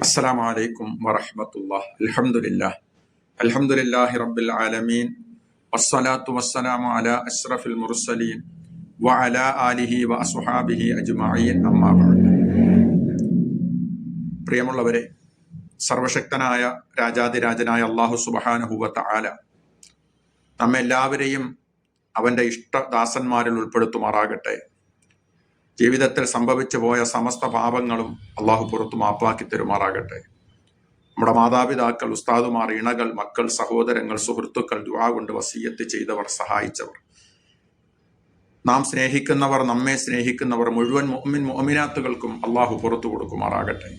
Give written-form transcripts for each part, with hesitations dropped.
السلام عليكم ورحمة الله. الحمد لله الحمد لله رب العالمين والصلاة والسلام على أشرف المرسلين وعلى آله وأصحابه أجمعين أما بعد. പ്രിയമുള്ളവരെ, സർവശക്തനായ രാജാതിരാജനായ അല്ലാഹു സുബ്ഹാനഹു വ തആല നമ്മെല്ലാവരെയും അവൻ്റെ ഇഷ്ടദാസന്മാരിൽ ഉൾപ്പെടുത്തുമാറാകട്ടെ. ജീവിതത്തിൽ സംഭവിച്ചു പോയ സമസ്ത പാപങ്ങളും അള്ളാഹു പുറത്തു മാപ്പാക്കി തരുമാറാകട്ടെ. നമ്മുടെ മാതാപിതാക്കൾ, ഉസ്താദുമാർ, ഇണകൾ, മക്കൾ, സഹോദരങ്ങൾ, സുഹൃത്തുക്കൾ, ദുആ കൊണ്ട് വസിയ്യത്ത് ചെയ്തവർ, സഹായിച്ചവർ, നാം സ്നേഹിക്കുന്നവർ, നമ്മെ സ്നേഹിക്കുന്നവർ മുഴുവൻ മുഅ്മിൻ മുഅ്മിനാത്തുകൾക്കും അള്ളാഹു പുറത്തു കൊടുക്കുമാറാകട്ടെ.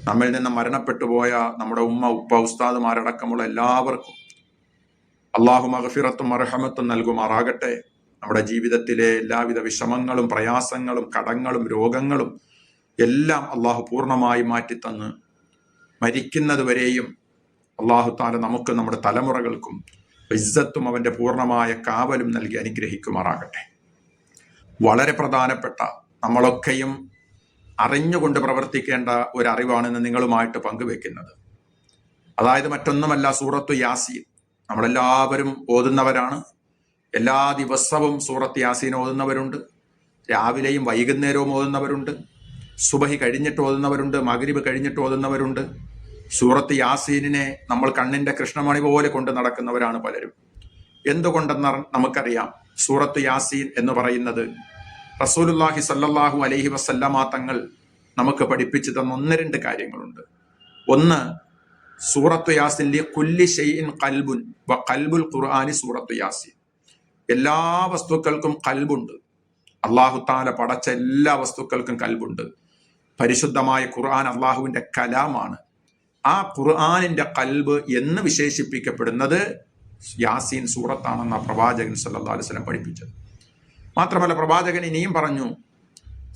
നമ്മിൽ നിന്ന് മരണപ്പെട്ടു പോയ നമ്മുടെ ഉമ്മ, ഉപ്പ, ഉസ്താദുമാരടക്കമുള്ള എല്ലാവർക്കും അള്ളാഹു മഗ്ഫിറത്തും മർഹമത്തും നൽകുമാറാകട്ടെ. നമ്മുടെ ജീവിതത്തിലെ എല്ലാവിധ വിഷമങ്ങളും പ്രയാസങ്ങളും കടങ്ങളും രോഗങ്ങളും എല്ലാം അള്ളാഹു പൂർണ്ണമായി മാറ്റിത്തന്ന് മരിക്കുന്നത് വരെയും അള്ളാഹു താല നമുക്ക്, നമ്മുടെ തലമുറകൾക്കും ഇസ്സത്തും അവൻ്റെ പൂർണ്ണമായ കാവലും നൽകി അനുഗ്രഹിക്കുമാറാകട്ടെ. വളരെ പ്രധാനപ്പെട്ട, നമ്മളൊക്കെയും അറിഞ്ഞുകൊണ്ട് പ്രവർത്തിക്കേണ്ട ഒരറിവാണെന്ന് നിങ്ങളുമായിട്ട് പങ്കുവെക്കുന്നത്. അതായത് മറ്റൊന്നുമല്ല, സൂറത്തു യാസീൻ നമ്മളെല്ലാവരും ഓതുന്നവരാണ്. എല്ലാ ദിവസവും സൂറത്ത് യാസീൻ ഓതുന്നവരുണ്ട്. രാവിലെയും വൈകുന്നേരവും ഓതുന്നവരുണ്ട്. സുബഹി കഴിഞ്ഞിട്ട് ഓതുന്നവരുണ്ട്. മഗ്രിബ് കഴിഞ്ഞിട്ട് ഓതുന്നവരുണ്ട്. സൂറത്ത് യാസീനിനെ നമ്മൾ കണ്ണിന്റെ കൃഷ്ണമണി പോലെ കൊണ്ട് നടക്കുന്നവരാണ് പലരും. എന്തുകൊണ്ടെന്ന് നമുക്കറിയാം. സൂറത്ത് യാസീൻ എന്ന് പറയുന്നത് റസൂലുള്ളാഹി സ്വല്ലല്ലാഹു അലൈഹി വസല്ലമ തങ്ങൾ നമുക്ക് പഠിപ്പിച്ചു തന്ന ഒന്ന് രണ്ട് കാര്യങ്ങളുണ്ട്. ഒന്ന്, സൂറത്തു യാസീൻ ലികുല്ലി ഷൈഇൻ ഖൽബുൻ വ ഖൽബുൽ ഖുർആനി സൂറത്തു യാസീൻ. എല്ലാ വസ്തുക്കൾക്കും കൽബുണ്ട്. അള്ളാഹു താല പടച്ച എല്ലാ വസ്തുക്കൾക്കും കൽബുണ്ട്. പരിശുദ്ധമായ ഖുർആൻ അള്ളാഹുവിന്റെ കലാമാണ്. ആ ഖുർആനിന്റെ കൽബ് എന്ന് വിശേഷിപ്പിക്കപ്പെടുന്നത് യാസീൻ സൂറത്താണെന്ന പ്രവാചകൻ സല്ലല്ലാഹു അലൈഹി വസല്ലം പഠിപ്പിച്ചത്. മാത്രമല്ല, പ്രവാചകൻ ഇനിയും പറഞ്ഞു,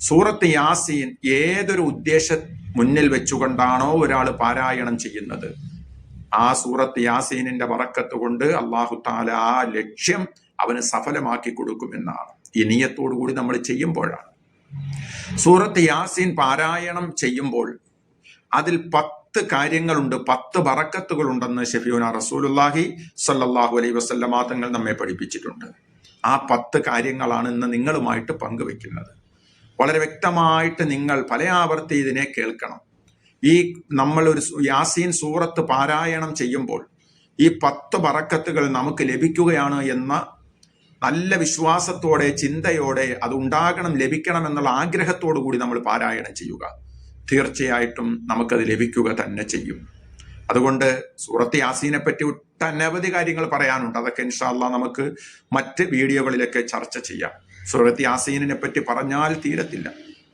സൂറത്ത് യാസീൻ ഏതൊരു ഉദ്ദേശം മുന്നിൽ വെച്ചുകൊണ്ടാണോ ഒരാൾ പാരായണം ചെയ്യുന്നത്, ആ സൂറത്ത് യാസീനിന്റെ ബറക്കത്ത് കൊണ്ട് അള്ളാഹു താല ആ ലക്ഷ്യം അവന് സഫലമാക്കി കൊടുക്കുമെന്നാണ്. ഈ നിയ്യത്തോടു കൂടി നമ്മൾ ചെയ്യുമ്പോഴാണ്. സൂറത്ത് യാസീൻ പാരായണം ചെയ്യുമ്പോൾ അതിൽ 10 കാര്യങ്ങളുണ്ട്, 10 ബറക്കത്തുകളുണ്ടെന്ന് ശഫീഉനാ റസൂലുള്ളാഹി സ്വല്ലല്ലാഹു അലൈഹി വസല്ലമ തങ്ങൾ നമ്മെ പഠിപ്പിച്ചിട്ടുണ്ട്. ആ 10 കാര്യങ്ങളാണ് ഇന്ന് നിങ്ങളുമായിട്ട് പങ്കുവെക്കുന്നത്. വളരെ വ്യക്തമായിട്ട് നിങ്ങൾ പല ആവർത്തി ഇതിനെ കേൾക്കണം. ഈ നമ്മൾ ഒരു യാസീൻ സൂറത്ത് പാരായണം ചെയ്യുമ്പോൾ ഈ 10 ബറക്കത്തുകൾ നമുക്ക് ലഭിക്കുകയാണ് എന്ന നല്ല വിശ്വാസത്തോടെ, ചിന്തയോടെ, അത് ഉണ്ടാകണം, ലഭിക്കണം എന്നുള്ള ആഗ്രഹത്തോടു കൂടി നമ്മൾ പാരായണം ചെയ്യുക. തീർച്ചയായിട്ടും നമുക്കത് ലഭിക്കുക തന്നെ ചെയ്യും. അതുകൊണ്ട് സൂറത്ത് യാസീനെ പറ്റി ഒട്ടനവധി കാര്യങ്ങൾ പറയാനുണ്ട്. അതൊക്കെ ഇൻഷാ അല്ലാഹ് നമുക്ക് മറ്റ് വീഡിയോകളിലൊക്കെ ചർച്ച ചെയ്യാം. സൂറത്ത് യാസീനിനെ പറ്റി പറഞ്ഞാൽ തീരത്തില്ല.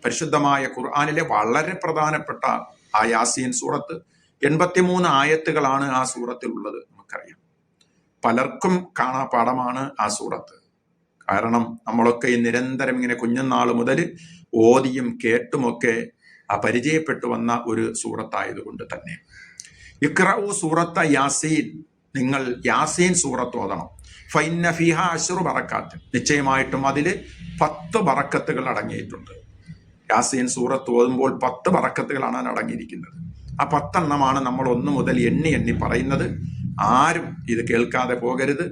പരിശുദ്ധമായ ഖുർആനിലെ വളരെ പ്രധാനപ്പെട്ട ആ യാസീൻ സൂറത്ത് 83 ആയത്തുകളാണ് ആ സൂറത്തിൽ ഉള്ളത്. നമുക്കറിയാം, പലർക്കും കാണാപ്പാടമാണ് ആ സൂറത്ത്. കാരണം നമ്മളൊക്കെ ഈ നിരന്തരം ഇങ്ങനെ കുഞ്ഞുനാൾ മുതൽ ഓതിയും കേട്ടുമൊക്കെ പരിചയപ്പെട്ടു വന്ന ഒരു സൂറത്തായതുകൊണ്ട് തന്നെ. ഇഖ്റഉ സൂറത്ത യാസീൻ, നിങ്ങൾ യാസീൻ സൂറത്ത് ഓതണം. ഫഇന്ന ഫീഹാ അശ്റു ബറക്കാത്ത്, നിശ്ചയമായിട്ടും അതിൽ 10 ബറക്കത്തുകൾ അടങ്ങിയിട്ടുണ്ട്. യാസീൻ സൂറത്ത് ഓതുമ്പോൾ 10 ബറക്കത്തുകളാണ് അടങ്ങിയിരിക്കുന്നത്. ആ 10 എണ്ണമാണ് നമ്മൾ 1 മുതൽ എണ്ണി പറയുന്നത്. ആരും ഇത് കേൾക്കാതെ പോകരുത്.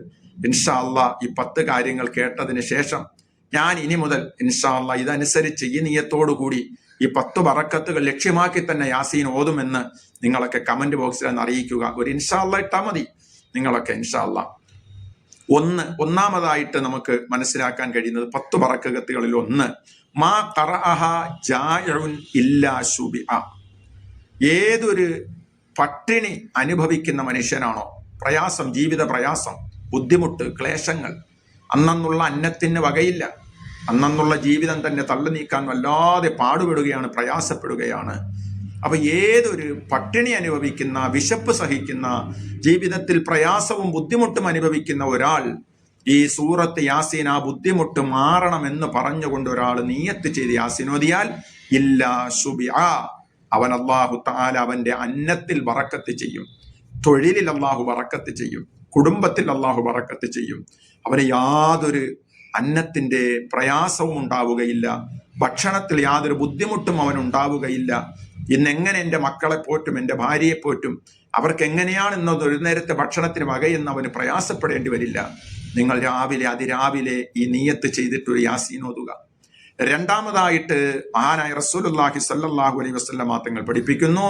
ഇൻഷാ അല്ലാഹ് ഈ 10 കാര്യങ്ങൾ കേട്ടതിന് ശേഷം ഞാൻ ഇനി മുതൽ ഇൻഷാ അല്ലാഹ് ഇതനുസരിച്ച് ഈ നിയ്യത്തോടു കൂടി ഈ 10 ബറക്കത്തുകൾ ലക്ഷ്യമാക്കി തന്നെ യാസീൻ ഓതുമെന്ന് നിങ്ങളൊക്കെ കമന്റ് ബോക്സിൽ ഒന്ന് അറിയിക്കുക. ഒരു ഇൻഷാ അല്ലാഹ് ഇട്ടാൽ മതി നിങ്ങളൊക്കെ. ഇൻഷാ അല്ലാഹ് ഒന്നാമതായിട്ട് നമുക്ക് മനസ്സിലാക്കാൻ കഴിയുന്നത് 10 ബറക്കത്തുകളിൽ ഒന്ന്, മാ ഖറഅഹ ജാഇഉൻ ഇല്ലാ ശുബിഅ. ഏതൊരു പട്ടിണി അനുഭവിക്കുന്ന മനുഷ്യനാണോ, പ്രയാസം, ജീവിത പ്രയാസം, ബുദ്ധിമുട്ട്, ക്ലേശങ്ങൾ, അന്നുള്ള അന്നത്തിന് വകയില്ല, അന്നുള്ള ജീവിതം തന്നെ തള്ളി നീക്കാൻ വല്ലാതെ പാടുപെടുകയാണ്, പ്രയാസപ്പെടുകയാണ്. അപ്പൊ ഏതൊരു പട്ടിണി അനുഭവിക്കുന്ന, വിശപ്പ് സഹിക്കുന്ന, ജീവിതത്തിൽ പ്രയാസവും ബുദ്ധിമുട്ടും അനുഭവിക്കുന്ന ഒരാൾ ഈ സൂറത്ത് യാസീൻ ആ ബുദ്ധിമുട്ട് മാറണമെന്ന് പറഞ്ഞുകൊണ്ട് ഒരാൾ നിയ്യത്ത് ചെയ്ത് യാസീൻ ഓതിയാൽ ഇല്ലാ ശുബിഅ, അവൻ അല്ലാഹു തആല അവന്റെ അന്നത്തിൽ ബറക്കത്ത് ചെയ്യും, തൊഴിലിൽ അല്ലാഹു ബറക്കത്ത് ചെയ്യും, കുടുംബത്തിൽ അല്ലാഹു ബറക്കത്ത് ചെയ്യും. അവന് യാതൊരു അന്നത്തിന്റെ പ്രയാസവും ഉണ്ടാവുകയില്ല, ഭക്ഷണത്തിൽ യാതൊരു ബുദ്ധിമുട്ടും അവനുണ്ടാവുകയില്ല. ഇന്നെങ്ങനെ എൻ്റെ മക്കളെ പോറ്റും, എൻ്റെ ഭാര്യയെ പോറ്റും, അവർക്ക് എങ്ങനെയാണ് ഇന്നത് ഒരു നേരത്തെ ഭക്ഷണത്തിന് വകയെന്ന് അവന് പ്രയാസപ്പെടേണ്ടി വരില്ല. നിങ്ങൾ അതിരാവിലെ ഈ നിയ്യത്ത് ചെയ്തിട്ട് ഒരു യാസീൻ ഓതുക. രണ്ടാമതായിട്ട് മഹാനായ റസൂലുള്ളാഹി സ്വല്ലല്ലാഹു അലൈഹി വസല്ലം തങ്ങൾ പഠിപ്പിക്കുന്നു,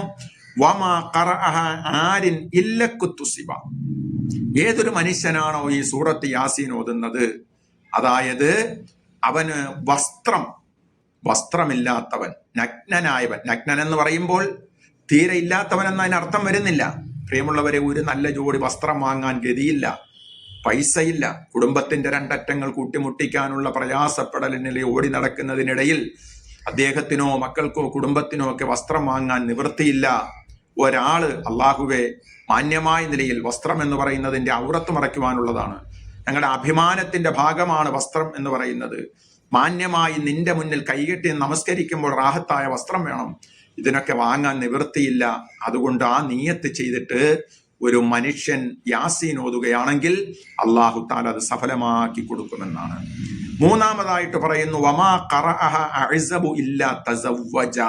വമാ ഖറഅഹ ആരിൻ ഇല്ല കുത്തുസിബ. ഏതൊരു മനുഷ്യനാണോ ഈ സൂറത്ത് യാസീൻ ഓതുന്നത്, അതായത് അവന് വസ്ത്രമില്ലാത്തവൻ, നഗ്നനായവൻ. നഗ്നൻ എന്ന് പറയുമ്പോൾ തീരെ ഇല്ലാത്തവൻ എന്ന് അതിനർത്ഥം വരുന്നില്ല. പ്രിയമുള്ളവരെ, ഒരു നല്ല ജോഡി വസ്ത്രം വാങ്ങാൻ ഗതിയില്ല, പൈസയില്ല, കുടുംബത്തിന്റെ രണ്ടറ്റങ്ങൾ കൂട്ടിമുട്ടിക്കാനുള്ള പ്രയാസപ്പെടലിനെ ഓടി നടക്കുന്നതിനിടയിൽ അദ്ദേഹത്തിനോ മക്കൾക്കോ കുടുംബത്തിനോ ഒക്കെ വസ്ത്രം വാങ്ങാൻ നിവൃത്തിയില്ല. ഒരാള് അള്ളാഹുവെ, മാന്യമായ നിലയിൽ വസ്ത്രം എന്ന് പറയുന്നതിന്റെ ഔറത്ത് മറയ്ക്കുവാനുള്ളതാണ്. ഞങ്ങളുടെ അഭിമാനത്തിന്റെ ഭാഗമാണ് വസ്ത്രം എന്ന് പറയുന്നത്. മാന്യമായി നിന്റെ മുന്നിൽ കൈകെട്ടി നമസ്കരിക്കുമ്പോൾ റാഹത്തായ വസ്ത്രം വേണം. ഇതിനൊക്കെ വാങ്ങാൻ നിവൃത്തിയില്ല. അതുകൊണ്ട് ആ നിയ്യത്ത് ചെയ്തിട്ട് ഒരു മനുഷ്യൻ യാസീൻ ഓതുകയാണെങ്കിൽ അല്ലാഹു തആല അത് സഫലമാക്കി കൊടുക്കുമെന്നാണ്. മൂന്നാമതായിട്ട് പറയുന്നു, വമാ ഖറഅഹ അഅ്സബു ഇല്ലാ തസവ്വജ.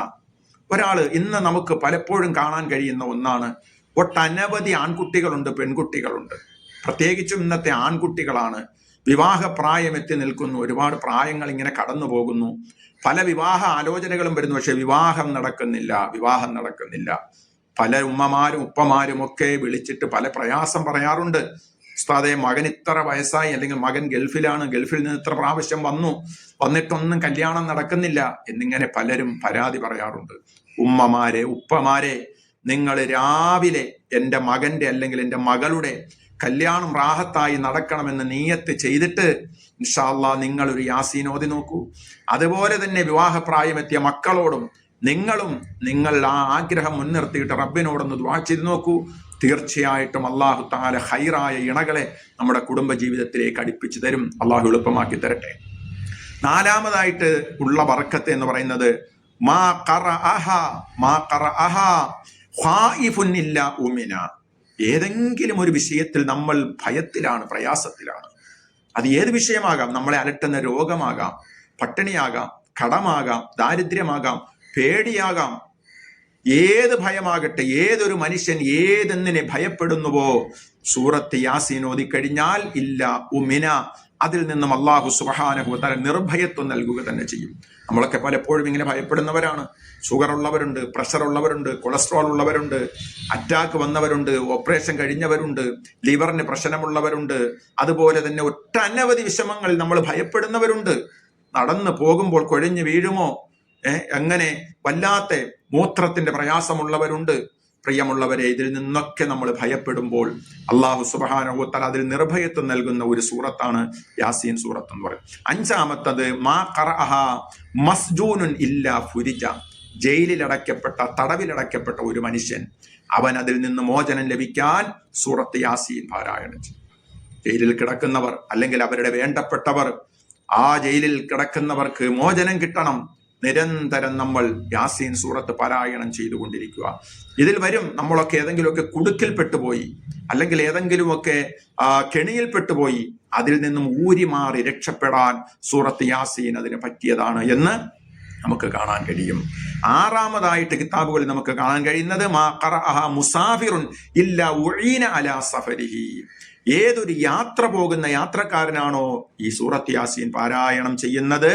ഒരാള്, ഇന്ന് നമുക്ക് പലപ്പോഴും കാണാൻ കഴിയുന്ന ഒന്നാണ്, ഒട്ടനവധി ആൺകുട്ടികളുണ്ട്, പെൺകുട്ടികളുണ്ട്. പ്രത്യേകിച്ചും ഇന്നത്തെ ആൺകുട്ടികളാണ് വിവാഹപ്രായം എത്തി നിൽക്കുന്നു. ഒരുപാട് പ്രായങ്ങൾ ഇങ്ങനെ കടന്നു പോകുന്നു. പല വിവാഹ ആലോചനകളും വരുന്നു, പക്ഷെ വിവാഹം നടക്കുന്നില്ല. പല ഉമ്മമാരും ഉപ്പമാരും ഒക്കെ വിളിച്ചിട്ട് പല പ്രയാസം പറയാറുണ്ട്. ഉസ്താദേ, മകൻ ഇത്ര വയസ്സായി, അല്ലെങ്കിൽ മകൻ ഗൾഫിലാണ്, ഗൾഫിൽ നിന്ന് ഇത്ര പ്രാവശ്യം വന്നിട്ടൊന്നും കല്യാണം നടക്കുന്നില്ല എന്നിങ്ങനെ പലരും പരാതി പറയാറുണ്ട്. ഉമ്മമാരെ, ഉപ്പമാരെ, നിങ്ങൾ രാവിലെ എൻ്റെ മകന്റെ അല്ലെങ്കിൽ എൻ്റെ മകളുടെ കല്യാണം റാഹത്തായി നടക്കണമെന്ന് നിയ്യത്ത് ചെയ്തിട്ട് ഇൻഷാ അല്ലാഹ് നിങ്ങൾ ഒരു യാസീൻ ഓതി നോക്കൂ. അതുപോലെ തന്നെ വിവാഹപ്രായമെത്തിയ മക്കളോടും നിങ്ങൾ ആ ആഗ്രഹം മുൻനിർത്തിയിട്ട് റബ്ബിനോടൊന്ന് ദുആ ചെയ്ത് നോക്കൂ. തീർച്ചയായിട്ടും അല്ലാഹു തആല ഹൈറായ ഇണകളെ നമ്മുടെ കുടുംബ ജീവിതത്തിലേക്ക് അടുപ്പിച്ചു തരും. അല്ലാഹു എളുപ്പമാക്കി തരട്ടെ. നാലാമതായിട്ട് ഉള്ള ബർക്കത്ത് എന്ന് പറയുന്നത്, മാ ഖറഅഹ ഖായിഫുൻ ഇല്ലാ ഉമിന. ഏതെങ്കിലും ഒരു വിഷയത്തിൽ നമ്മൾ ഭയത്തിലാണ്, പ്രയാസത്തിലാണ്. അത് ഏത് വിഷയമാകാം. നമ്മളെ അലട്ടുന്ന രോഗമാകാം, പട്ടിണിയാകാം, കടമാകാം, ദാരിദ്ര്യമാകാം, പേടിയാകാം. ഏത് ഭയമാകട്ടെ, ഏതൊരു മനുഷ്യൻ ഏതെന്നിനെ ഭയപ്പെടുന്നുവോ സൂറത്ത് യാസീൻ ഓതിക്കഴിഞ്ഞാൽ ഇല്ല ഉമിന, അതിൽ നിന്നും അല്ലാഹു സുബ്ഹാനഹു വ തആല നിർഭയത്വം നൽകുക തന്നെ ചെയ്യും. നമ്മളൊക്കെ പലപ്പോഴും ഇങ്ങനെ ഭയപ്പെടുന്നവരാണ്. ഷുഗർ ഉള്ളവരുണ്ട്, പ്രഷർ ഉള്ളവരുണ്ട്, കൊളസ്ട്രോൾ ഉള്ളവരുണ്ട്, അറ്റാക്ക് വന്നവരുണ്ട്, ഓപ്പറേഷൻ കഴിഞ്ഞവരുണ്ട്, ലിവറിന് പ്രശ്നമുള്ളവരുണ്ട്. അതുപോലെ തന്നെ ഒട്ടനവധി വിഷമങ്ങളിൽ നമ്മൾ ഭയപ്പെടുന്നവരുണ്ട്. നടന്നു പോകുമ്പോൾ കുഴഞ്ഞു വീഴുമോ, അങ്ങനെ വല്ലാത്ത മൂത്രത്തിന്റെ പ്രയാസമുള്ളവരുണ്ട്. പ്രിയമുള്ളവരെ, ഇതിൽ നിന്നൊക്കെ നമ്മൾ ഭയപ്പെടുമ്പോൾ അല്ലാഹു സുബ്ഹാനഹു വ തആല അതിൽ നിർഭയത്വം നൽകുന്ന ഒരു സൂറത്താണ് യാസീൻ സൂറത്ത് എന്ന് പറയും. അഞ്ചാമത്തത്, മാ ഖറഅഹ മസ്ജൂനുൻ ഇല്ലാ ഫുരിജ. ജയിലിലടയ്ക്കപ്പെട്ട, തടവിലടയ്ക്കപ്പെട്ട ഒരു മനുഷ്യൻ, അവൻ അതിൽ നിന്ന് മോചനം ലഭിക്കാൻ സൂറത്ത് യാസീൻ പാരായണം ചെയ്യും. ജയിലിൽ കിടക്കുന്നവർ അല്ലെങ്കിൽ അവരുടെ വേണ്ടപ്പെട്ടവർ, ആ ജയിലിൽ കിടക്കുന്നവർക്ക് മോചനം കിട്ടണം. നിരന്തരം നമ്മൾ യാസീൻ സൂറത്ത് പാരായണം ചെയ്തുകൊണ്ടിരിക്കുക. ഇതിൽ വരും, നമ്മളൊക്കെ ഏതെങ്കിലുമൊക്കെ കുടുക്കിൽപ്പെട്ടുപോയി, അല്ലെങ്കിൽ ഏതെങ്കിലുമൊക്കെ കെണിയിൽപ്പെട്ടുപോയി, അതിൽ നിന്നും ഊരിമാറി രക്ഷപ്പെടാൻ സൂറത്ത് യാസീൻ അതിന് പറ്റിയതാണ് എന്ന് നമുക്ക് കാണാൻ കഴിയും. ആറാമതായിട്ട് കിതാബുകളിൽ നമുക്ക് കാണാൻ കഴിയുന്നത്, മാ ഖറഅഹ മുസാഫിറുൻ ഇല്ലാ ഉഈന അലാ സഫരിഹി. ഏതൊരു യാത്ര പോകുന്ന യാത്രക്കാരനാണോ ഈ സൂറത്ത് യാസീൻ പാരായണം ചെയ്യുന്നത്,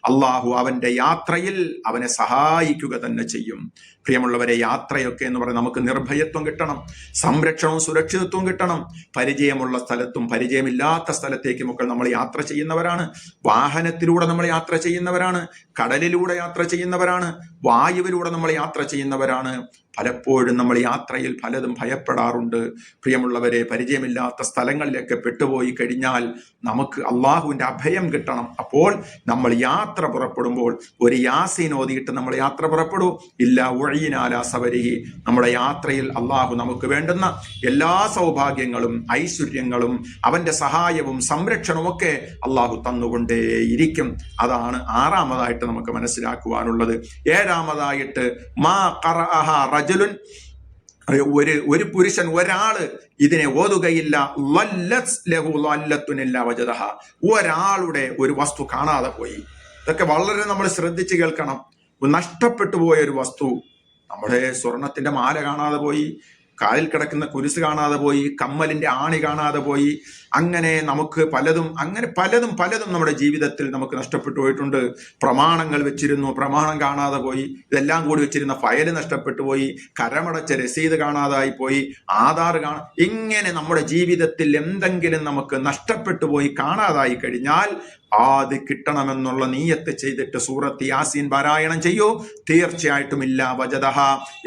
അള്ളാഹു അവന്റെ യാത്രയിൽ അവനെ സഹായിക്കുക തന്നെ ചെയ്യും. പ്രിയമുള്ളവരെ, യാത്രയൊക്കെ എന്ന് പറയുന്നത് നമുക്ക് നിർഭയത്വം കിട്ടണം, സംരക്ഷണവും സുരക്ഷിതത്വവും കിട്ടണം. പരിചയമുള്ള സ്ഥലത്തും പരിചയമില്ലാത്ത സ്ഥലത്തേക്കുമൊക്കെ നമ്മൾ യാത്ര ചെയ്യുന്നവരാണ്. വാഹനത്തിലൂടെ നമ്മൾ യാത്ര ചെയ്യുന്നവരാണ്, കടലിലൂടെ യാത്ര ചെയ്യുന്നവരാണ്, വായുവിലൂടെ നമ്മൾ യാത്ര ചെയ്യുന്നവരാണ്. പലപ്പോഴും നമ്മൾ യാത്രയിൽ പലതും ഭയപ്പെടാറുണ്ട്. പ്രിയമുള്ളവരെ, പരിചയമില്ലാത്ത സ്ഥലങ്ങളിലൊക്കെ പെട്ടുപോയി കഴിഞ്ഞാൽ നമുക്ക് അള്ളാഹുവിന്റെ അഭയം കിട്ടണം. അപ്പോൾ നമ്മൾ യാത്ര പുറപ്പെടുമ്പോൾ ഒരു യാസീൻ ഓതിയിട്ട് നമ്മൾ യാത്ര പുറപ്പെടൂ. ഇല്ലാ ഉഈന അലാ സഫരിഹി. നമ്മുടെ യാത്രയിൽ അള്ളാഹു നമുക്ക് വേണ്ടുന്ന എല്ലാ സൗഭാഗ്യങ്ങളും ഐശ്വര്യങ്ങളും അവന്റെ സഹായവും സംരക്ഷണവും ഒക്കെ അള്ളാഹു തന്നുകൊണ്ടേയിരിക്കും. അതാണ് ആറാമതായിട്ട് നമുക്ക് മനസ്സിലാക്കുവാനുള്ളത്. ഏഴാമതായിട്ട്, മാ ഖറഅഹ റജുലുൻ, ഒരു പുരുഷൻ, ഒരാള് ഇതിനെ ഓതുകയില്ല, ഒരാളുടെ ഒരു വസ്തു കാണാതെ പോയി. ഇതൊക്കെ വളരെ നമ്മൾ ശ്രദ്ധിച്ച് കേൾക്കണം. നഷ്ടപ്പെട്ടു പോയ ഒരു വസ്തു, നമ്മുടെ സ്വർണത്തിന്റെ മാല കാണാതെ പോയി, കാലിൽ കിടക്കുന്ന കുരിശ് കാണാതെ പോയി, കമ്മലിന്റെ ആണി കാണാതെ പോയി. അങ്ങനെ നമുക്ക് പലതും നമ്മുടെ ജീവിതത്തിൽ നമുക്ക് നഷ്ടപ്പെട്ടു പോയിട്ടുണ്ട്. പ്രമാണങ്ങൾ വെച്ചിരുന്നു, പ്രമാണം കാണാതെ പോയി. ഇതെല്ലാം കൂടി വെച്ചിരുന്ന ഫയൽ നഷ്ടപ്പെട്ടു പോയി, കരമടച്ച രസീത് കാണാതായി പോയി, ആധാർ ഇങ്ങനെ നമ്മുടെ ജീവിതത്തിൽ എന്തെങ്കിലും നമുക്ക് നഷ്ടപ്പെട്ടു പോയി, കാണാതായി കഴിഞ്ഞാൽ അത് കിട്ടണമെന്നുള്ള നീയത്ത് ചെയ്തിട്ട് സൂറത്ത് യാസീൻ പാരായണം ചെയ്യൂ. തീർച്ചയായിട്ടും ഇല്ല വജദഹ,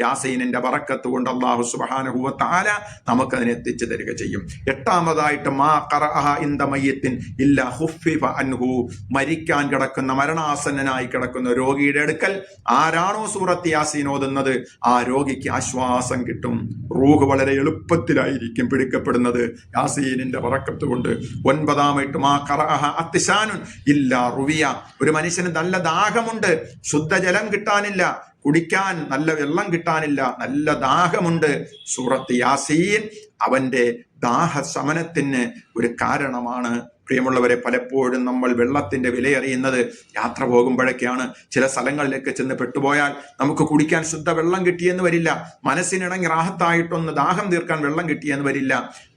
യാസീനിന്റെ ബറക്കത്ത് കൊണ്ട് അല്ലാഹു സുബ്ഹാനഹു വ തആല നമുക്കതിനെ എത്തിച്ചു തരിക ചെയ്യും. എട്ടാമതായിട്ട് മാ ഖറഅഹ ഇൻദ മയ്യിത്തിൻ ഇല്ലാ ഖുഫിഫ അൻഹു, മരിക്കാൻ കിടക്കുന്ന, മരണാസന്നനായി കിടക്കുന്ന രോഗിയുടെ അടുക്കൽ ആരാണോ സൂറത്ത് യാസീൻ ഓതുന്നത് ആ രോഗിക്ക് ആശ്വാസം കിട്ടും. റൂഹ് വളരെ എളുപ്പത്തിലായിരിക്കും പിടിക്കപ്പെടുന്നത് യാസീനിന്റെ ബറക്കത്ത് കൊണ്ട്. ഒൻപതാമായിട്ട് മാ ഖറഅഹ അത്ശാൻ ഇല്ല റുവിയ, ഒരു മനുഷ്യന് നല്ല ദാഹമുണ്ട്, ശുദ്ധജലം കിട്ടാനില്ല, കുടിക്കാൻ നല്ല വെള്ളം കിട്ടാനില്ല, നല്ല ദാഹമുണ്ട്. സൂറത്ത് യാസീൻ അവന്റെ ദാഹശമനത്തിന് ഒരു കാരണമാണ്. പ്രിയമുള്ളവരെ, പലപ്പോഴും നമ്മൾ വെള്ളത്തിന്റെ വിലയറിയുന്നത് യാത്ര പോകുമ്പോഴൊക്കെയാണ്. ചില സ്ഥലങ്ങളിലേക്ക് ചെന്ന് പെട്ടുപോയാൽ നമുക്ക് കുടിക്കാൻ ശുദ്ധ വെള്ളം കിട്ടിയെന്ന് വരില്ല, മനസ്സിനിണങ്ങി റാഹത്തായിട്ടൊന്ന് ദാഹം തീർക്കാൻ വെള്ളം കിട്ടിയെന്ന് വരില്ല.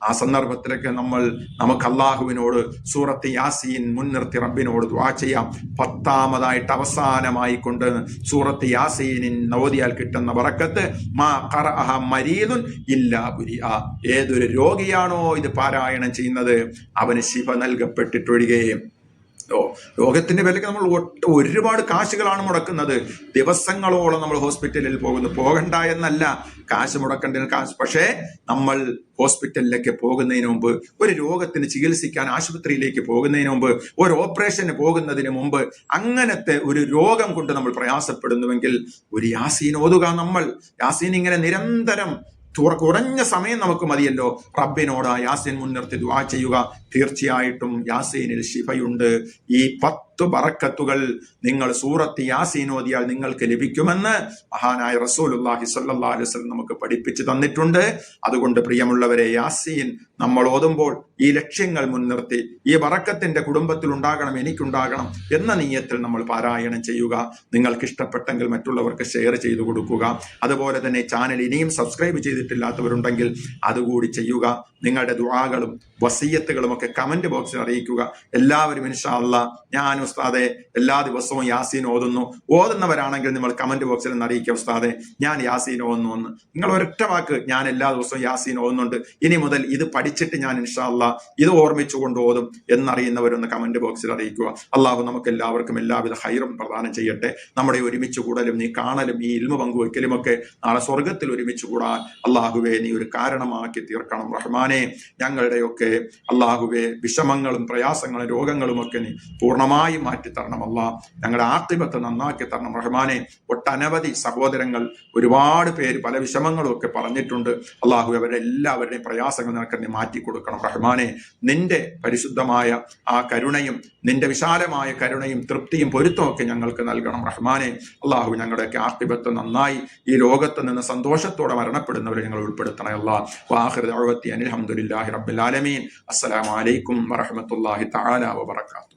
ആ സന്ദർഭത്തിലൊക്കെ നമുക്ക് അള്ളാഹുവിനോട് സൂറത്ത് യാസീൻ മുൻനിർത്തി റബ്ബിനോട് ദുആ ചെയ്യാം. പത്താമതായിട്ട് അവസാനമായി കൊണ്ട് സൂറത്ത് യാസീനിൻ ഓതിയാൽ കിട്ടുന്ന ബറക്കത്ത് മാ ഖറഅഹ മരീദുൻ ഇല്ലാ ബുരിഅ, ഏതൊരു രോഗിയാണോ ഇത് പാരായണം ചെയ്യുന്നത് അവന് ശിഫ നൽകപ്പെട്ടിട്ടൊഴികെ. രോഗത്തിന്റെ വിലക്ക് നമ്മൾ ഒരുപാട് കാശുകളാണ് മുടക്കുന്നത്. ദിവസങ്ങളോളം നമ്മൾ ഹോസ്പിറ്റലിൽ പോകണ്ട എന്നല്ല, കാശ് മുടക്കേണ്ട കാശ്. പക്ഷേ നമ്മൾ ഹോസ്പിറ്റലിലേക്ക് പോകുന്നതിന് മുമ്പ്, ഒരു രോഗത്തിന് ചികിത്സിക്കാൻ ആശുപത്രിയിലേക്ക് പോകുന്നതിന് മുമ്പ്, ഒരു ഓപ്പറേഷന് പോകുന്നതിന് മുമ്പ്, അങ്ങനത്തെ ഒരു രോഗം കൊണ്ട് നമ്മൾ പ്രയാസപ്പെടുന്നുവെങ്കിൽ ഒരു യാസീൻ ഓതുക. നമ്മൾ യാസീൻ ഇങ്ങനെ നിരന്തരം കുറഞ്ഞ സമയം നമുക്ക് മതിയല്ലോ. റബ്ബിനോട് ആ യാസീൻ മുൻനിർത്തി ദുആ ചെയ്യുക. തീർച്ചയായിട്ടും യാസീനിൽ ശിഫയുണ്ട്. ഈ 10 ബറക്കത്തുകൾ നിങ്ങൾ സൂറത്ത് യാസീൻ ഓതിയാൽ നിങ്ങൾക്ക് ലഭിക്കുമെന്ന് മഹാനായ റസൂലുള്ളാഹി സ്വല്ലല്ലാഹു അലൈഹി വസല്ലം നമുക്ക് പഠിപ്പിച്ചു തന്നിട്ടുണ്ട്. അതുകൊണ്ട് പ്രിയമുള്ളവരെ, യാസീൻ നമ്മൾ ഓതുമ്പോൾ ഈ ലക്ഷ്യങ്ങൾ മുൻനിർത്തി, ഈ ബറക്കത്തിന്റെ കുടുംബത്തിൽ ഉണ്ടാകണം, എനിക്കുണ്ടാകണം എന്ന നിയ്യത്തിൽ നമ്മൾ പാരായണം ചെയ്യുക. നിങ്ങൾക്ക് ഇഷ്ടപ്പെട്ടെങ്കിൽ മറ്റുള്ളവർക്ക് ഷെയർ ചെയ്തു കൊടുക്കുക. അതുപോലെ തന്നെ ചാനൽ ഇനിയും സബ്സ്ക്രൈബ് ചെയ്തിട്ടില്ലാത്തവരുണ്ടെങ്കിൽ അതുകൂടി ചെയ്യുക. നിങ്ങളുടെ ദുആകളും വസിയ്യത്തുകളും ഒക്കെ കമന്റ് ബോക്സിൽ അറിയിക്കുക. എല്ലാവരും ഇൻഷാ അല്ലാഹ്, ഞാൻ ഉസ്താദെ എല്ലാ ദിവസവും യാസീൻ ഓതുന്നവരാണെങ്കിൽ നിങ്ങൾ കമന്റ് ബോക്സിൽ നിന്ന് അറിയിക്കുക, ഉസ്താദെ ഞാൻ യാസീൻ ഓതുന്നു എന്ന്. നിങ്ങൾ ഒരൊറ്റ വാക്ക്, ഞാൻ എല്ലാ ദിവസവും യാസീൻ ഓതുന്നുണ്ട്, ഇനി മുതൽ ഇത് പഠിച്ചിട്ട് ഞാൻ ഇൻഷാ അല്ലാഹ് ഇത് ഓർമ്മിച്ചുകൊണ്ട് ഓതും എന്നറിയുന്നവരൊന്ന് കമന്റ് ബോക്സിൽ അറിയിക്കുക. അള്ളാഹു നമുക്ക് എല്ലാവർക്കും എല്ലാവിധ ഹൈറും പ്രദാനം ചെയ്യട്ടെ. നമ്മുടെ ഒരുമിച്ച് കൂടലും നീ കാണലും ഈ ഇൽമ പങ്കുവെക്കലും ഒക്കെ നാളെ സ്വർഗത്തിൽ ഒരുമിച്ച് കൂടാൻ അള്ളാഹുവെ നീ ഒരു കാരണമാക്കി തീർക്കണം റഹ്മാനെ. ഞങ്ങളുടെയൊക്കെ അള്ളാഹുവെ വിഷമങ്ങളും പ്രയാസങ്ങളും രോഗങ്ങളും ഒക്കെ നീ പൂർണ്ണമായും മാറ്റിത്തരണം അല്ലാ. ഞങ്ങളുടെ ആഖിബത്ത് നന്നാക്കി തരണം റഹ്മാനെ. ഒട്ടനവധി സഹോദരങ്ങൾ, ഒരുപാട് പേര് പല വിഷമങ്ങളും ഒക്കെ പറഞ്ഞിട്ടുണ്ട്. അള്ളാഹു അവരുടെ എല്ലാവരുടെയും പ്രയാസങ്ങൾ നിനക്ക് നീ മാറ്റി കൊടുക്കണം റഹ്മാനെ. നിന്റെ പരിശുദ്ധമായ ആ കരുണയും നിന്റെ വിശാലമായ കരുണയും തൃപ്തിയും പൊരുത്തവും ഒക്കെ ഞങ്ങൾക്ക് നൽകണം റഹ്മാനെ. അള്ളാഹു ഞങ്ങളുടെയൊക്കെ ആഖിബത്ത് നന്നായി ഈ ലോകത്ത് നിന്ന് സന്തോഷത്തോടെ മരണപ്പെടുന്നവരെ ഞങ്ങൾ ഉൾപ്പെടുത്തണേ അല്ലാ. വാഖിറു ദഅവതി അനിൽ ഹംദുലില്ലാഹി റബ്ബിൽ ആലമീൻ. അസ്സലാമു അലൈക്കും വറഹ്മത്തുള്ളാഹി തആല വബറകാതുഹു.